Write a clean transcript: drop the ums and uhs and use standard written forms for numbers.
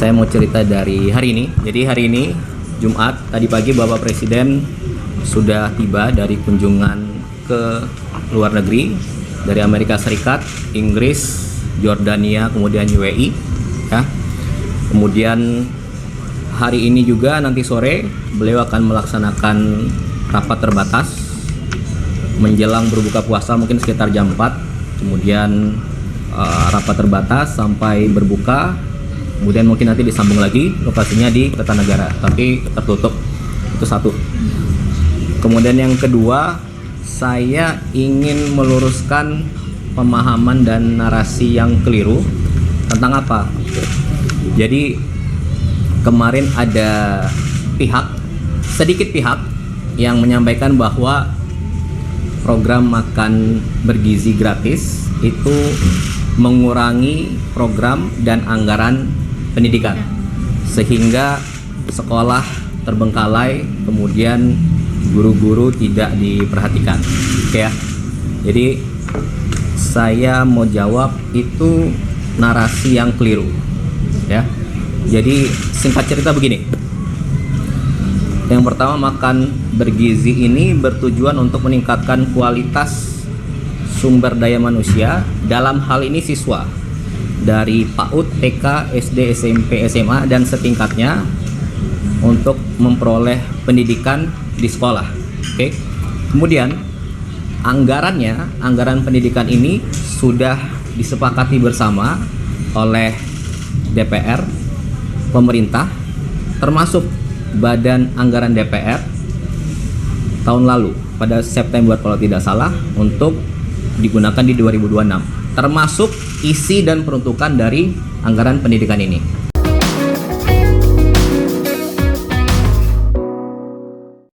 Saya mau cerita dari hari ini. Jadi hari ini Jumat tadi pagi Bapak Presiden sudah tiba dari kunjungan ke luar negeri, dari Amerika Serikat, Inggris, Jordania, kemudian UAE ya. Kemudian hari ini juga nanti sore beliau akan melaksanakan rapat terbatas menjelang berbuka puasa mungkin sekitar jam 4. Kemudian rapat terbatas sampai berbuka. Kemudian mungkin nanti disambung lagi, lokasinya di Kertanegara, tapi tertutup. Itu satu. Kemudian yang kedua, saya ingin meluruskan pemahaman dan narasi yang keliru tentang apa. Jadi kemarin ada sedikit pihak yang menyampaikan bahwa program makan bergizi gratis itu mengurangi program dan anggaran pendidikan, sehingga sekolah terbengkalai, kemudian guru-guru tidak diperhatikan. Oke ya. Jadi saya mau jawab itu narasi yang keliru ya. Jadi singkat cerita begini. Yang pertama, makan bergizi ini bertujuan untuk meningkatkan kualitas sumber daya manusia, dalam hal ini siswa dari PAUD, TK, SD, SMP, SMA dan setingkatnya untuk memperoleh pendidikan di sekolah. Oke. Kemudian anggaran pendidikan ini sudah disepakati bersama oleh DPR, pemerintah, termasuk Badan Anggaran DPR tahun lalu pada September kalau tidak salah, untuk digunakan di 2026, termasuk isi dan peruntukan dari anggaran pendidikan ini.